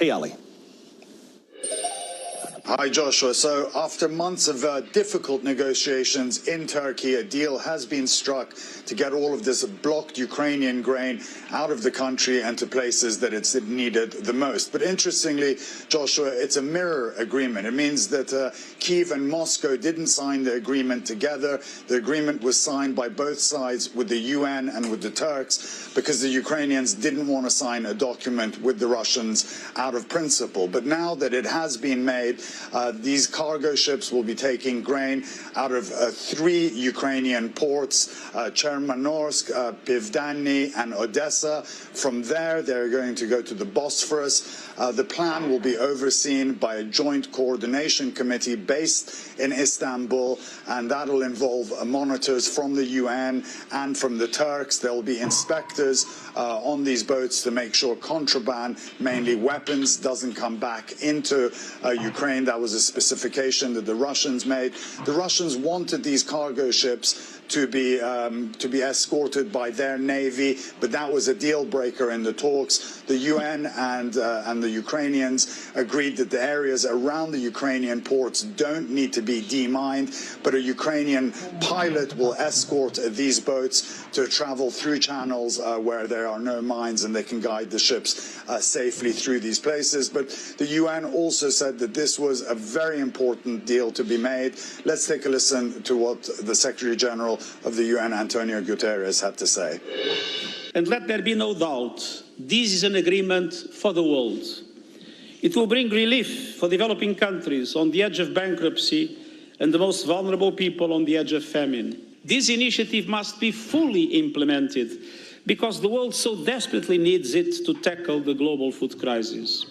Hey, Ali. Hi, Joshua. So after months of difficult negotiations in Turkey, a deal has been struck to get all of this blocked Ukrainian grain out of the country and to places that it's needed the most. But interestingly, Joshua, it's a mirror agreement. It means that Kyiv and Moscow didn't sign the agreement together. The agreement was signed by both sides with the UN and with the Turks because the Ukrainians didn't want to sign a document with the Russians out of principle. But now that it has been made, these cargo ships will be taking grain out of 3 Ukrainian ports, Chermanorsk, Pivdani, and Odessa. From there, they're going to go to the Bosphorus. The plan will be overseen by a joint coordination committee based in Istanbul, and that'll involve monitors from the UN and from the Turks. There will be inspectors on these boats to make sure contraband, mainly weapons, doesn't come back into Ukraine. That was a specification that the Russians made. The Russians wanted these cargo ships to be escorted by their navy, but that was a deal breaker in the talks. The UN and the Ukrainians agreed that the areas around the Ukrainian ports don't need to be demined, but a Ukrainian pilot will escort these boats to travel through channels where there are no mines, and they can guide the ships safely through these places. But the UN also said that this was a very important deal to be made. Let's take a listen to what the Secretary General of the UN, Antonio Guterres, had to say. And let there be no doubt, this is an agreement for the world. It will bring relief for developing countries on the edge of bankruptcy and the most vulnerable people on the edge of famine. This initiative must be fully implemented because the world so desperately needs it to tackle the global food crisis.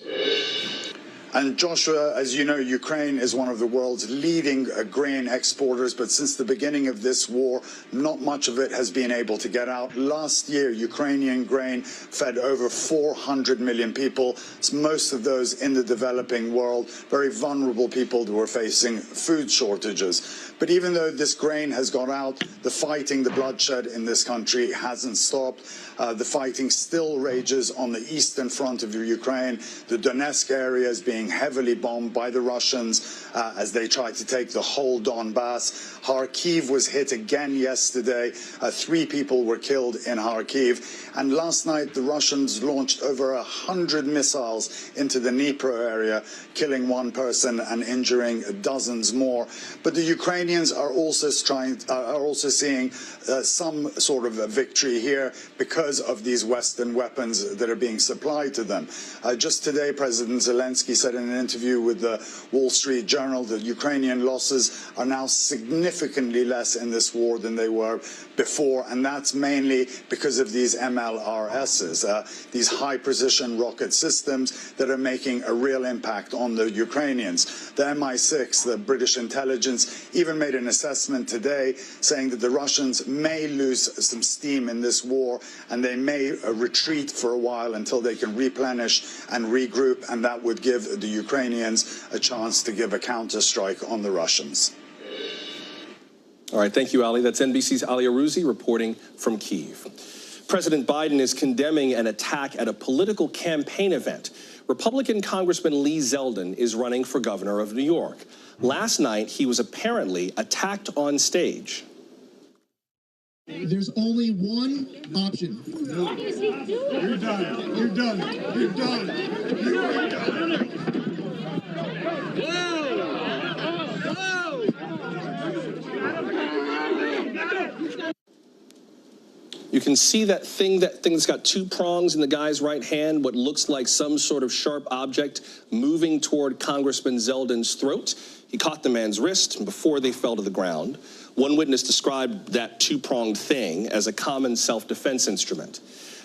And Joshua, as you know, Ukraine is one of the world's leading grain exporters, but since the beginning of this war, not much of it has been able to get out. Last year, Ukrainian grain fed over 400 million people, most of those in the developing world, very vulnerable people who were facing food shortages. But even though this grain has got out, the fighting, the bloodshed in this country hasn't stopped. The fighting still rages on the eastern front of Ukraine. The Donetsk area is being heavily bombed by the Russians as they try to take the whole Donbass. Kharkiv was hit again yesterday. 3 people were killed in Kharkiv. And last night, the Russians launched over 100 missiles into the Dnipro area, killing 1 person and injuring dozens more. But the Ukrainians are also seeing some sort of a victory here because of these Western weapons that are being supplied to them. Just today, President Zelensky said in an interview with the Wall Street Journal that Ukrainian losses are now significantly less in this war than they were before, and that's mainly because of these MLRSs, these high-precision rocket systems that are making a real impact on the Ukrainians. The MI6, the British intelligence, even made an assessment today saying that the Russians may lose some steam in this war, and they may retreat for a while until they can replenish and regroup, and that would give the Ukrainians a chance to give a counterstrike on the Russians. All right, thank you, Ali. That's NBC's Ali Arouzi reporting from Kyiv. President Biden is condemning an attack at a political campaign event. Republican Congressman Lee Zeldin is running for governor of New York. Last night, he was apparently attacked on stage. There's only one option. No. You're done. You're done. You're done. You're done. You can see that thing that's got 2 prongs in the guy's right hand, what looks like some sort of sharp object moving toward Congressman Zeldin's throat. He caught the man's wrist before they fell to the ground. One witness described that 2-pronged thing as a common self-defense instrument.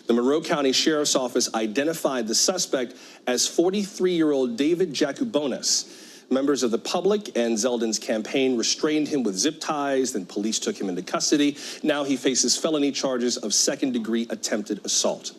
The Monroe County Sheriff's Office identified the suspect as 43-year-old David Jakubonis. Members of the public and Zeldin's campaign restrained him with zip ties, then police took him into custody. Now he faces felony charges of 2nd-degree attempted assault.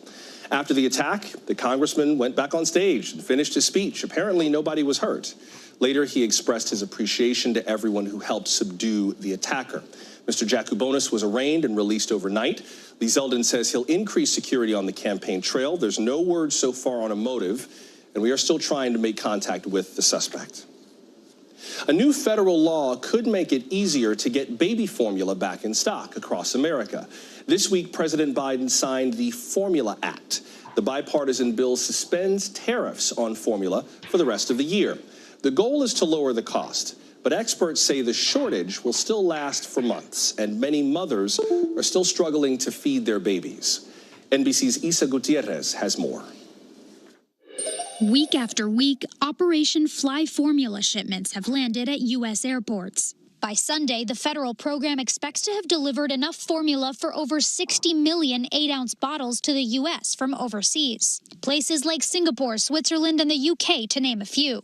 After the attack, the congressman went back on stage and finished his speech. Apparently, nobody was hurt. Later, he expressed his appreciation to everyone who helped subdue the attacker. Mr. Jakubonis was arraigned and released overnight. Lee Zeldin says he'll increase security on the campaign trail. There's no word so far on a motive. and we are still trying to make contact with the suspect. A new federal law could make it easier to get baby formula back in stock across America. This week, President Biden signed the Formula Act. The bipartisan bill suspends tariffs on formula for the rest of the year. The goal is to lower the cost, but experts say the shortage will still last for months, and many mothers are still struggling to feed their babies. NBC's Isa Gutierrez has more. Week after week, Operation Fly Formula shipments have landed at U.S. airports. By Sunday, the federal program expects to have delivered enough formula for over 60 million 8-ounce bottles to the U.S. from overseas. Places like Singapore, Switzerland, and the U.K., to name a few.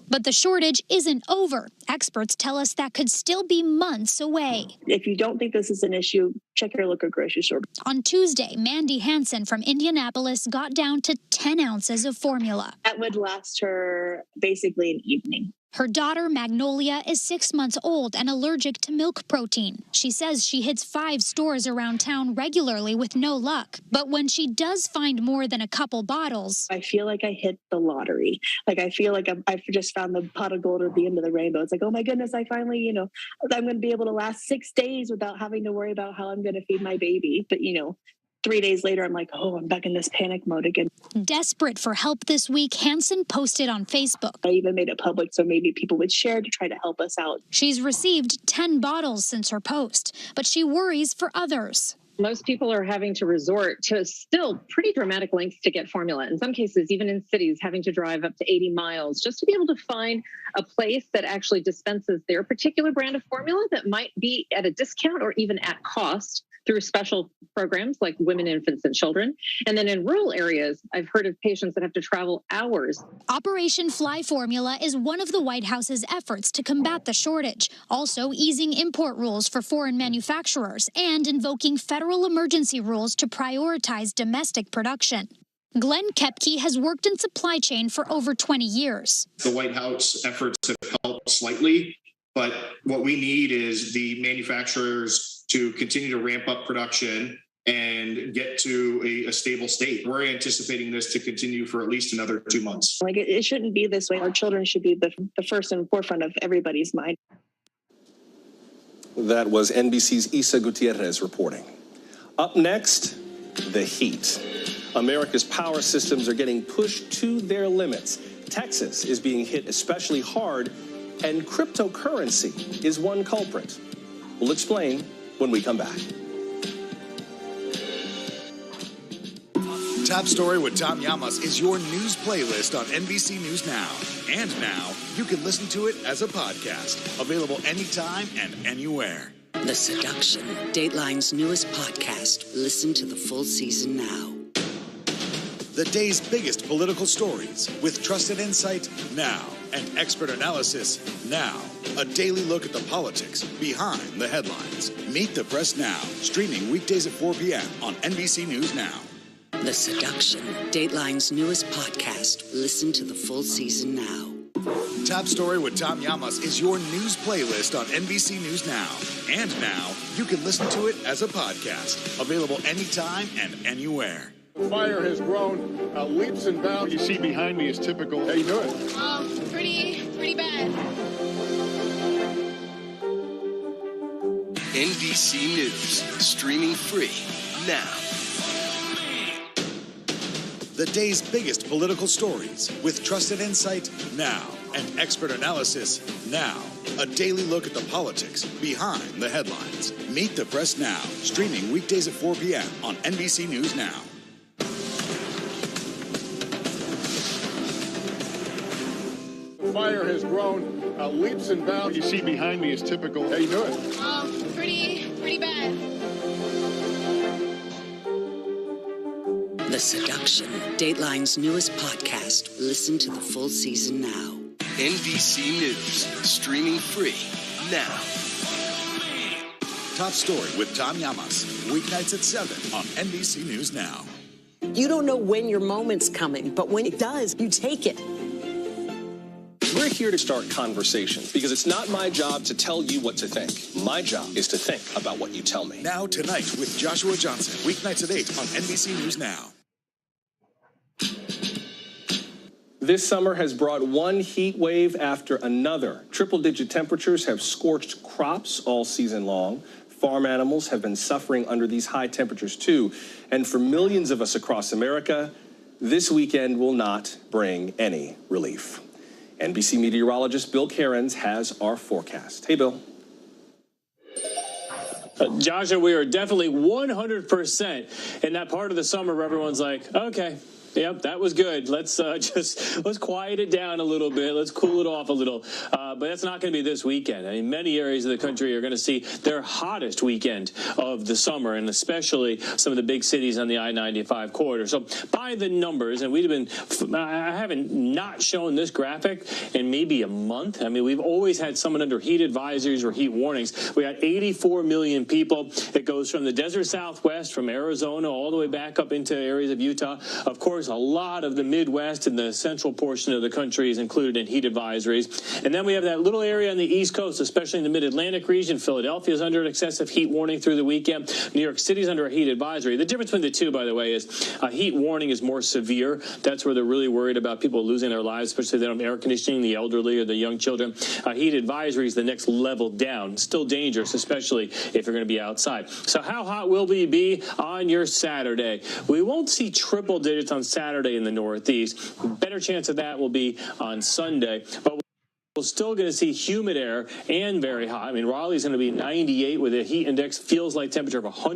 But the shortage isn't over. Experts tell us that could still be months away. If you don't think this is an issue, check your local grocery store. On Tuesday, Mandy Hansen from Indianapolis got down to 10 ounces of formula. That would last her basically an evening. Her daughter, Magnolia, is 6 months old and allergic to milk protein. She says she hits 5 stores around town regularly with no luck. But when she does find more than a couple bottles, I feel like I hit the lottery. Like, I feel like I've just found the pot of gold at the end of the rainbow. It's like, oh my goodness, I finally, I'm going to be able to last 6 days without having to worry about how I'm going to feed my baby. But, 3 days later, I'm like, oh, I'm back in this panic mode again. Desperate for help this week, Hansen posted on Facebook. I even made it public so maybe people would share to try to help us out. She's received 10 bottles since her post, but she worries for others. Most people are having to resort to still pretty dramatic lengths to get formula. In some cases, even in cities, having to drive up to 80 miles just to be able to find a place that actually dispenses their particular brand of formula that might be at a discount or even at cost through special programs like Women, Infants, and Children. And then in rural areas, I've heard of patients that have to travel hours. Operation Fly Formula is one of the White House's efforts to combat the shortage, also easing import rules for foreign manufacturers and invoking federal emergency rules to prioritize domestic production. Glenn Kepke has worked in supply chain for over 20 years. The White House efforts have helped slightly, but what we need is the manufacturers to continue to ramp up production and get to a stable state. We're anticipating this to continue for at least another 2 months. Like, it shouldn't be this way. Our children should be the first and forefront of everybody's mind. That was NBC's Isa Gutierrez reporting. Up next, the heat. America's power systems are getting pushed to their limits. Texas is being hit especially hard, and cryptocurrency is one culprit. We'll explain when we come back. Top Story with Tom Llamas is your news playlist on NBC News Now. And now, you can listen to it as a podcast, available anytime and anywhere. The Seduction, Dateline's newest podcast. Listen to the full season now. The day's biggest political stories with trusted insight now and expert analysis now. A daily look at the politics behind the headlines. Meet the Press Now, streaming weekdays at 4 p.m. on NBC News Now. The Seduction, Dateline's newest podcast. Listen to the full season now. Top Story with Tom Llamas is your news playlist on NBC News Now. And now, you can listen to it as a podcast, available anytime and anywhere. The fire has grown leaps and bounds. You see behind me is typical. How you doing? Pretty bad. NBC News, streaming free now. The day's biggest political stories with trusted insight now and expert analysis now. A daily look at the politics behind the headlines. Meet the Press Now, streaming weekdays at 4 p.m. on NBC News Now. The fire has grown leaps and bounds. You see behind me is typical. How you doing? Pretty bad. The Seduction, Dateline's newest podcast. Listen to the full season now. NBC News, streaming free now. Top Story with Tom Llamas, weeknights at 7 on NBC News Now. You don't know when your moment's coming, but when it does, you take it. We're here to start conversations because it's not my job to tell you what to think. My job is to think about what you tell me. Now Tonight with Joshua Johnson, weeknights at 8 on NBC News Now. This summer has brought one heat wave after another. Triple-digit temperatures have scorched crops all season long. Farm animals have been suffering under these high temperatures too. And for millions of us across America, this weekend will not bring any relief. NBC meteorologist Bill Cairns has our forecast. Hey, Bill. Joshua, we are definitely 100% in that part of the summer where everyone's like, okay, yep, that was good. Let's quiet it down a little bit. Let's cool it off a little. But that's not going to be this weekend. I mean, many areas of the country are going to see their hottest weekend of the summer, and especially some of the big cities on the I-95 corridor. So by the numbers, and I haven't not shown this graphic in maybe a month. I mean, we've always had someone under heat advisories or heat warnings. We got 84 million people. It goes from the desert Southwest, from Arizona, all the way back up into areas of Utah. Of course, a lot of the Midwest and the central portion of the country is included in heat advisories. And then we have that little area on the East Coast, especially in the Mid-Atlantic region. Philadelphia is under an excessive heat warning through the weekend. New York City is under a heat advisory. The difference between the two, by the way, is a heat warning is more severe. That's where they're really worried about people losing their lives, especially if they don't have air conditioning, the elderly or the young children. Heat advisory is the next level down. Still dangerous, especially if you're going to be outside. So how hot will we be on your Saturday? We won't see triple digits on Saturday in the Northeast. Better chance of that will be on Sunday. But we're still going to see humid air and very hot. I mean, Raleigh's going to be 98 with a heat index, feels like temperature of 100.